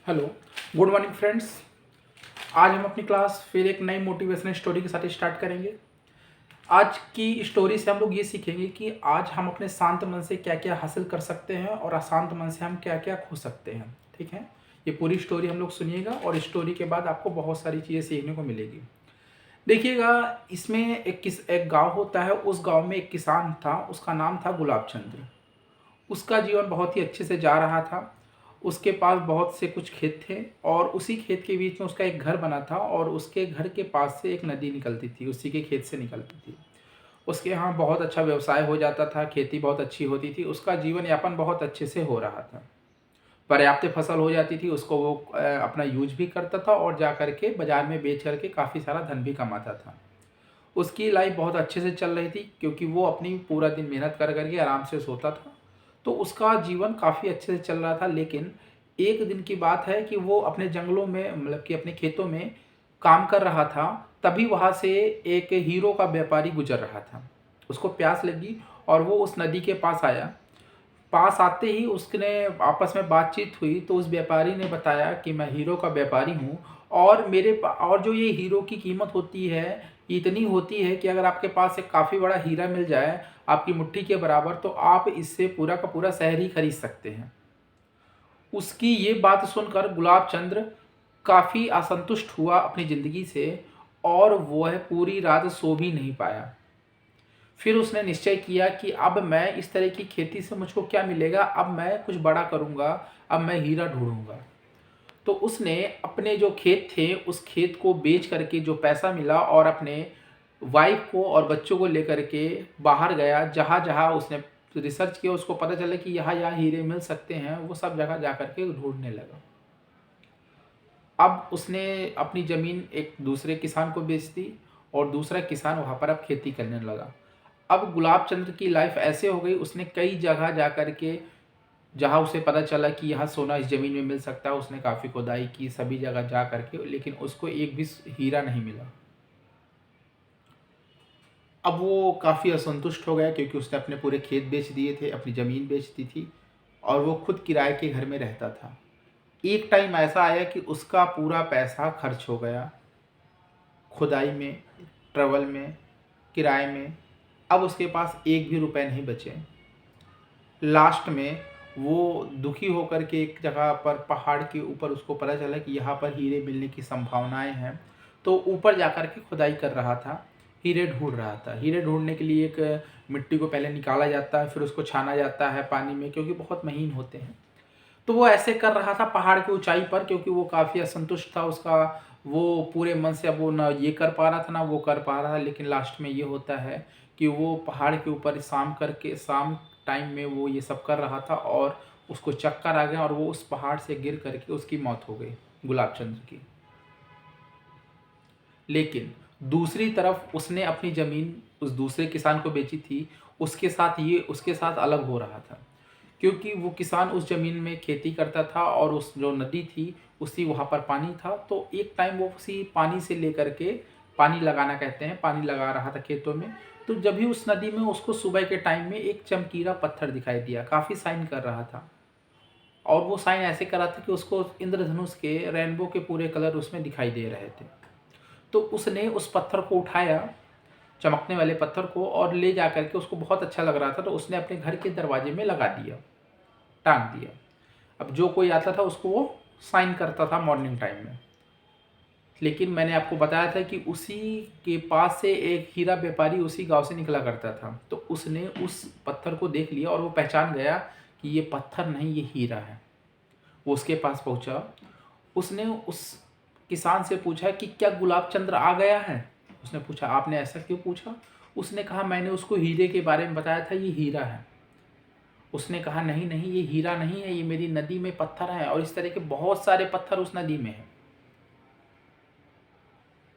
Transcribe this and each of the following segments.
Hello, good morning friends. आज हम अपनी क्लास फिर एक नई मोटिवेशनल स्टोरी के साथ स्टार्ट करेंगे। आज की स्टोरी से हम लोग ये सीखेंगे कि आज हम अपने शांत मन से क्या क्या हासिल कर सकते हैं और अशांत मन से हम क्या क्या खो सकते हैं। ठीक है, ये पूरी स्टोरी हम लोग सुनिएगा और स्टोरी के बाद आपको बहुत सारी चीज़ें सीखने को मिलेगी। देखिएगा, इसमें एक गांव होता है। उस गांव में एक किसान था, उसका नाम था गुलाब चंद्र। उसका जीवन बहुत ही अच्छे से जा रहा था। उसके पास बहुत से कुछ खेत थे और उसी खेत के बीच में उसका एक घर बना था और उसके घर के पास से एक नदी निकलती थी, उसी के खेत से निकलती थी। उसके यहाँ बहुत अच्छा व्यवसाय हो जाता था, खेती बहुत अच्छी होती थी, उसका जीवन यापन बहुत अच्छे से हो रहा था। पर्याप्त फसल हो जाती थी, उसको वो अपना यूज भी करता था और जा करके बाजार में बेच करके काफ़ी सारा धन भी कमाता था। उसकी लाइफ बहुत अच्छे से चल रही थी क्योंकि वो अपनी पूरा दिन मेहनत कर करके आराम से सोता था। तो उसका जीवन काफ़ी अच्छे से चल रहा था। लेकिन एक दिन की बात है कि वो अपने जंगलों में मतलब कि अपने खेतों में काम कर रहा था। तभी वहाँ से एक हीरो का व्यापारी गुजर रहा था। उसको प्यास लगी और वो उस नदी के पास आया। पास आते ही उसने आपस में बातचीत हुई तो उस व्यापारी ने बताया कि मैं हीरो का व्यापारी हूँ और और जो ये हीरो की कीमत होती है इतनी होती है कि अगर आपके पास एक काफ़ी बड़ा हीरा मिल जाए आपकी मुट्ठी के बराबर, तो आप इससे पूरा का पूरा शहर ही खरीद सकते हैं। उसकी ये बात सुनकर गुलाब चंद्र काफ़ी असंतुष्ट हुआ अपनी ज़िंदगी से और वह पूरी रात सो भी नहीं पाया। फिर उसने निश्चय किया कि अब मैं इस तरह की खेती से मुझको क्या मिलेगा, अब मैं कुछ बड़ा करूँगा, अब मैं हीरा ढूँढूँगा। तो उसने अपने जो खेत थे उस खेत को बेच करके जो पैसा मिला और अपने वाइफ को और बच्चों को लेकर के बाहर गया। जहाँ जहाँ उसने रिसर्च किया उसको पता चला कि यहाँ यहाँ हीरे मिल सकते हैं, वो सब जगह जा करके ढूंढने लगा। अब उसने अपनी ज़मीन एक दूसरे किसान को बेच दी और दूसरा किसान वहाँ पर अब खेती करने लगा। अब गुलाब चंद्र की लाइफ ऐसे हो गई, उसने कई जगह जा कर के जहाँ उसे पता चला कि यहाँ सोना इस ज़मीन में मिल सकता है, उसने काफ़ी खुदाई की सभी जगह जा कर के, लेकिन उसको एक भी हीरा नहीं मिला। अब वो काफ़ी असंतुष्ट हो गया क्योंकि उसने अपने पूरे खेत बेच दिए थे, अपनी ज़मीन बेच दी थी और वो खुद किराए के घर में रहता था। एक टाइम ऐसा आया कि उसका पूरा पैसा खर्च हो गया, खुदाई में, ट्रैवल में, किराए में। अब उसके पास एक भी रुपए नहीं बचे। लास्ट में वो दुखी होकर के एक जगह पर पहाड़ के ऊपर उसको पता चला कि यहाँ पर हीरे मिलने की संभावनाएं हैं। तो ऊपर जाकर के खुदाई कर रहा था, हीरे ढूंढ रहा था। हीरे ढूंढने के लिए एक मिट्टी को पहले निकाला जाता है, फिर उसको छाना जाता है पानी में क्योंकि बहुत महीन होते हैं। तो वो ऐसे कर रहा था पहाड़ की ऊंचाई पर क्योंकि वो काफ़ी असंतुष्ट था। उसका वो पूरे मन से अब वो ना ये कर पा रहा था ना वो कर पा रहा था। लेकिन लास्ट में ये होता है कि वो पहाड़ के ऊपर शाम टाइम में वो ये सब कर रहा था और उसको चक्कर आ गया और वो उस पहाड़ से गिर करके उसकी मौत हो गई, गुलाब चंद्र की। लेकिन दूसरी तरफ उसने अपनी ज़मीन उस दूसरे किसान को बेची थी। उसके साथ अलग हो रहा था क्योंकि वो किसान उस ज़मीन में खेती करता था और उस जो नदी थी उसी वहाँ पर पानी था। तो एक टाइम वो उसी पानी से लेकर के पानी लगाना कहते हैं, पानी लगा रहा था खेतों में। तो जब भी उस नदी में उसको सुबह के टाइम में एक चमकीला पत्थर दिखाई दिया, काफ़ी शाइन कर रहा था और वो शाइन ऐसे कर रहा था कि उसको इंद्रधनुष के रेनबो के पूरे कलर उसमें दिखाई दे रहे थे। तो उसने उस पत्थर को उठाया, चमकने वाले पत्थर को, और ले जा करके उसको बहुत अच्छा लग रहा था तो उसने अपने घर के दरवाजे में लगा दिया, टांग दिया। अब जो कोई आता था उसको वो साइन करता था मॉर्निंग टाइम में। लेकिन मैंने आपको बताया था कि उसी के पास से एक हीरा व्यापारी उसी गांव से निकला करता था। तो उसने उस पत्थर को देख लिया और वो पहचान गया कि ये पत्थर नहीं, ये हीरा है। वो उसके पास पहुंचा। उसने उस किसान से पूछा कि क्या गुलाब चंद्र आ गया है। उसने पूछा, आपने ऐसा क्यों पूछा। उसने कहा, मैंने उसको हीरे के बारे में बताया था, ये हीरा है। उसने कहा, नहीं नहीं, ये हीरा नहीं है, ये मेरी नदी में पत्थर है और इस तरह के बहुत सारे पत्थर उस नदी में है।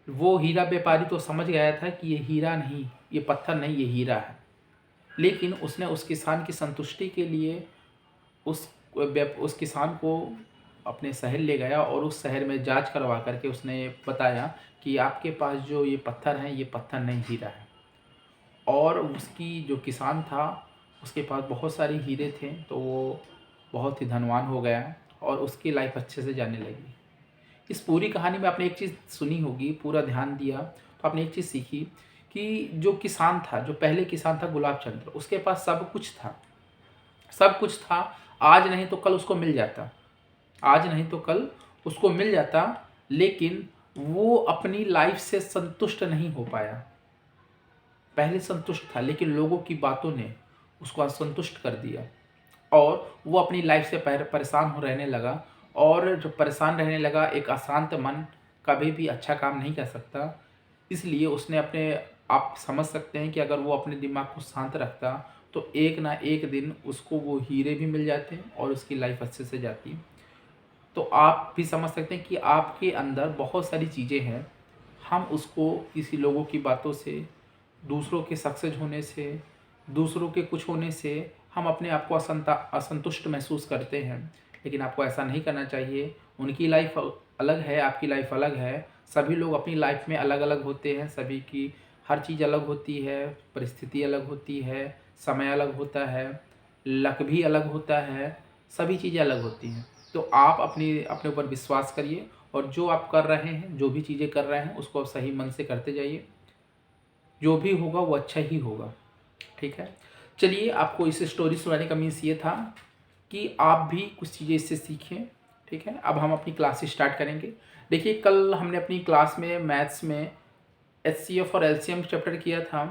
वो हीरा व्यापारी तो समझ गया था कि ये हीरा नहीं, ये पत्थर नहीं, ये हीरा है। लेकिन उसने उस किसान की संतुष्टि के लिए उस किसान को अपने शहर ले गया और उस शहर में जांच करवा करके उसने बताया कि आपके पास जो ये पत्थर हैं ये पत्थर नहीं, हीरा है। और उसकी जो किसान था उसके पास बहुत सारे हीरे थे तो वो बहुत ही धनवान हो गया और उसकी लाइफ अच्छे से जाने लगी। इस पूरी कहानी में आपने एक चीज़ सुनी होगी, पूरा ध्यान दिया तो आपने एक चीज़ सीखी कि जो किसान था, जो पहले किसान था गुलाब चंद्र, उसके पास सब कुछ था, सब कुछ था। आज नहीं तो कल उसको मिल जाता, आज नहीं तो कल उसको मिल जाता, लेकिन वो अपनी लाइफ से संतुष्ट नहीं हो पाया। पहले संतुष्ट था लेकिन लोगों की बातों ने उसको असंतुष्ट कर दिया और वो अपनी लाइफ से परेशान हो रहने लगा। और जो परेशान रहने लगा, एक अशांत मन कभी भी अच्छा काम नहीं कर सकता। इसलिए उसने अपने, आप समझ सकते हैं कि अगर वो अपने दिमाग को शांत रखता तो एक ना एक दिन उसको वो हीरे भी मिल जाते और उसकी लाइफ अच्छे से जाती। तो आप भी समझ सकते हैं कि आपके अंदर बहुत सारी चीज़ें हैं, हम उसको किसी लोगों की बातों से, दूसरों के सक्सेस होने से, दूसरों के कुछ होने से हम अपने आप को असंतुष्ट महसूस करते हैं। लेकिन आपको ऐसा नहीं करना चाहिए। उनकी लाइफ अलग है, आपकी लाइफ अलग है। सभी लोग अपनी लाइफ में अलग अलग होते हैं, सभी की हर चीज़ अलग होती है, परिस्थिति अलग होती है, समय अलग होता है, लक भी अलग होता है, सभी चीज़ें अलग होती हैं। तो आप अपने ऊपर विश्वास करिए और जो आप कर रहे हैं, जो भी चीज़ें कर रहे हैं, उसको आप सही मन से करते जाइए। जो भी होगा वो अच्छा ही होगा, ठीक है। चलिए, आपको इस स्टोरी सुनाने का मीन्स ये था कि आप भी कुछ चीज़ें इससे सीखें, ठीक है। अब हम अपनी क्लास स्टार्ट करेंगे। देखिए, कल हमने अपनी क्लास में मैथ्स में एचसीएफ और एलसीएम चैप्टर किया था,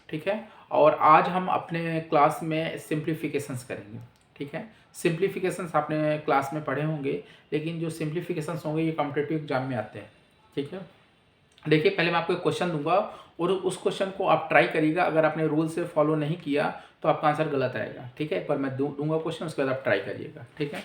ठीक है। और आज हम अपने क्लास में सिंप्लीफिकेशंस करेंगे, ठीक है। सिंप्लीफिकेशंस आपने क्लास में पढ़े होंगे, लेकिन जो सिंप्लीफिकेशंस होंगे ये कॉम्पिटिटिव एग्जाम में आते हैं, ठीक है। देखिए, पहले मैं आपको एक क्वेश्चन दूंगा और उस क्वेश्चन को आप ट्राई करिएगा। अगर आपने रूल से फॉलो नहीं किया तो आपका आंसर गलत आएगा, ठीक है। पर मैं दूंगा क्वेश्चन, उसके बाद आप ट्राई करिएगा, ठीक है।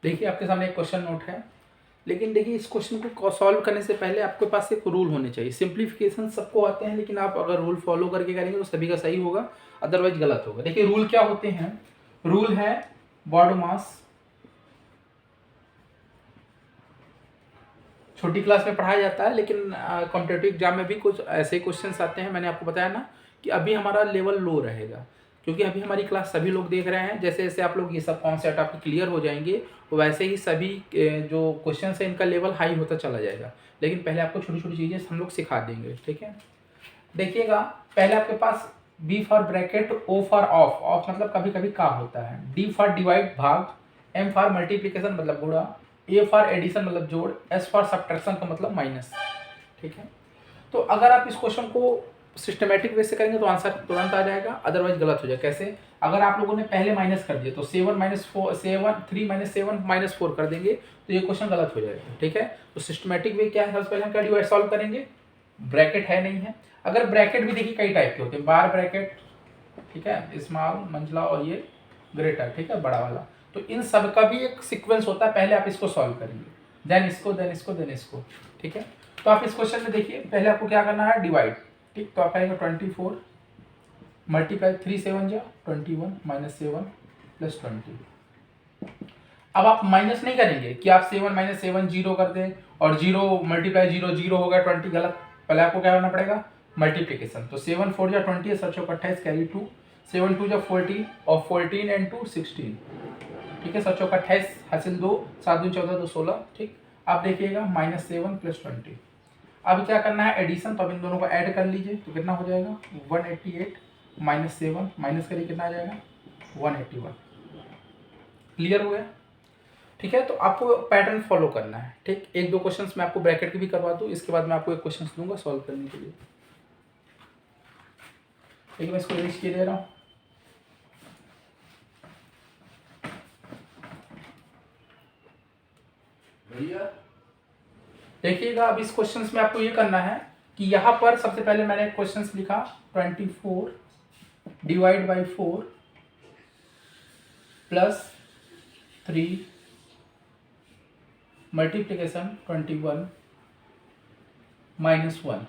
देखिए, आपके सामने एक क्वेश्चन नोट है, लेकिन देखिए इस क्वेश्चन को सॉल्व करने से पहले आपके पास एक रूल होने चाहिए। सिंप्लीफिकेशन सबको आते हैं, लेकिन आप अगर रूल फॉलो करके करेंगे तो सभी का सही होगा, अदरवाइज गलत होगा। देखिए, रूल क्या होते हैं? रूल है बॉडी मास। छोटी क्लास में पढ़ाया जाता है, लेकिन कॉम्पिटेटिव एग्जाम में भी कुछ ऐसे क्वेश्चंस आते हैं। मैंने आपको बताया ना कि अभी हमारा लेवल लो रहेगा, क्योंकि अभी हमारी क्लास सभी लोग देख रहे हैं। जैसे जैसे आप लोग ये सब कॉन्सेप्ट आपके क्लियर हो जाएंगे, वैसे ही सभी जो क्वेश्चन है इनका लेवल हाई होता चला जाएगा। लेकिन पहले आपको छोटी छोटी चीज़ें हम लोग सिखा देंगे, ठीक है। देखिएगा, पहले आपके पास B for bracket, O for of, of मतलब कभी कभी का होता है, डी फॉर डिवाइड भाग, एम फॉर मल्टीप्लीकेशन मतलब गुणा, ए फॉर एडिशन मतलब जोड़, एस फॉर सब्ट्रैक्शन का मतलब माइनस, ठीक है। तो अगर आप इस क्वेश्चन को सिस्टमेटिक वे से करेंगे तो आंसर तुरंत आ जाएगा, अदरवाइज गलत हो जाएगा। कैसे? अगर आप लोगों ने पहले माइनस कर दिया तो 7 माइनस 4, 7 3 माइनस 7 माइनस 4 कर देंगे तो ये क्वेश्चन गलत हो जाएगा, ठीक है। तो सिस्टमेटिक वे क्या है? सबसे पहले हम क्या डिवाइड सॉल्व करेंगे, ब्रैकेट है नहीं है। अगर ब्रैकेट भी देखिए कई टाइप के होते हैं, बार ब्रैकेट, ठीक है, स्मॉल, मंझला और ये ग्रेटर, ठीक है, बड़ा वाला। तो इन सब का भी एक सीक्वेंस होता है, पहले आप इसको सॉल्व करेंगे, देन इसको, देन इसको, देन इसको, ठीक है। तो आप इस क्वेश्चन में देखिए, पहले आपको क्या करना है, डिवाइड, ठीक। तो आप करेंगे 24 मल्टीप्लाई 3 7 जा 21 माइनस 7 प्लस 20। अब आप माइनस नहीं करेंगे कि आप 7 माइनस 7 जीरो कर दें और जीरो मल्टीप्लाई जीरो जीरो हो गया 20, गलत। पहले आपको क्या करना पड़ेगा, मल्टीप्लीकेशन। तो 7 4 जा 20, 7 चौक 28 कैरी 2, 7 2 जा 14 और 14 एंड 2 16, ठीक है। 7 चौक 28 हासिल 2, 7 2 14 2 16, ठीक। आप देखिएगा -7 प्लस 20। अब क्या करना है, एडिशन। तो अब इन दोनों को ऐड कर लीजिए तो कितना हो जाएगा, 188 माइनस 7 माइनस करिए कितना आ जाएगा, 181। क्लियर हो गया, ठीक है। तो आपको पैटर्न फॉलो करना है, ठीक। एक दो क्वेश्चंस मैं आपको ब्रैकेट के भी करवा दूँ, इसके बाद मैं आपको एक क्वेश्चन दूंगा सॉल्व करने के लिए, ठीक है। मैं इसको लिस्ट किए दे रहा हूँ। भैया देखिएगा, अब इस क्वेश्चन में आपको ये करना है कि यहाँ पर सबसे पहले मैंने क्वेश्चन लिखा 24 डिवाइड बाई 4 प्लस 3 मल्टीप्लीकेशन 21 -1।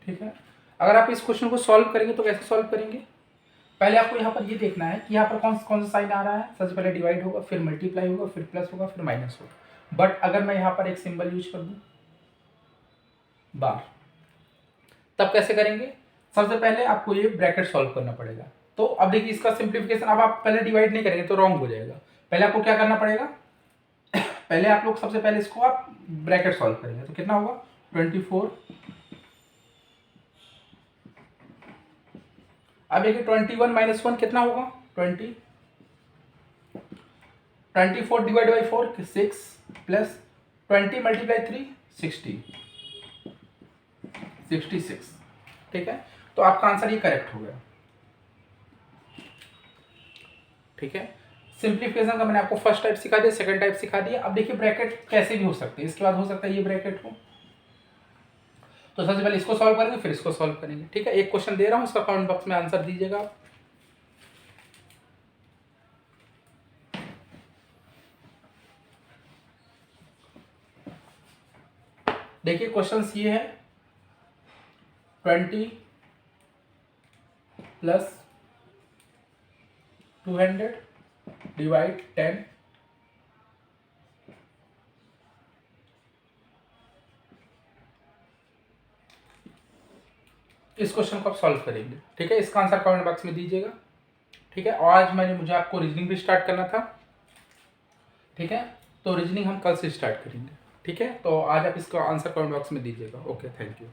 ठीक है, अगर आप इस क्वेश्चन को सॉल्व करेंगे तो कैसे सॉल्व करेंगे, पहले आपको यहाँ पर ये देखना है कि यहाँ पर कौन कौन सा साइन आ रहा है। सबसे पहले डिवाइड होगा, फिर मल्टीप्लाई होगा, फिर प्लस होगा, फिर माइनस होगा। बट अगर मैं यहाँ पर एक सिंबल यूज कर दूँ बार, तब कैसे करेंगे। सबसे पहले आपको ये ब्रैकेट सॉल्व करना पड़ेगा। तो अब देखिए इसका सिंप्लीफिकेशन, अब आप पहले डिवाइड नहीं करेंगे तो रॉन्ग हो जाएगा। पहले आपको क्या करना पड़ेगा, पहले आप लोग सबसे पहले इसको आप ब्रैकेट सॉल्व करेंगे तो कितना होगा 24। अब देखिए 21 - 1 कितना होगा 20। 24 डिवाइड बाई 4 6 प्लस 20 मल्टीप्लाई 3 60 66। ठीक है, तो आपका आंसर ये करेक्ट हो गया। ठीक है, सिंप्लीफिकेशन का मैंने आपको फर्स्ट टाइप सिखा दिया, सेकंड टाइप सिखा दिया। अब देखिए ब्रैकेट कैसे भी हो सकते हैं, इसके बाद हो सकता है ये ब्रैकेट हो। तो सबसे पहले इसको सॉल्व करेंगे, फिर इसको सॉल्व करेंगे। ठीक है, एक क्वेश्चन दे रहा हूं, इसका कमेंट बॉक्स में आंसर दीजिएगा आप। देखिए क्वेश्चन ये है 20 प्लस 200 डिवाइड 10। इस क्वेश्चन को आप सॉल्व करेंगे। ठीक है, इसका आंसर कमेंट बॉक्स में दीजिएगा। ठीक है, और आज मुझे आपको रीजनिंग भी स्टार्ट करना था। ठीक है, तो रीजनिंग हम कल से स्टार्ट करेंगे। ठीक है, तो आज आप इसका आंसर कमेंट बॉक्स में दीजिएगा। Okay, thank you.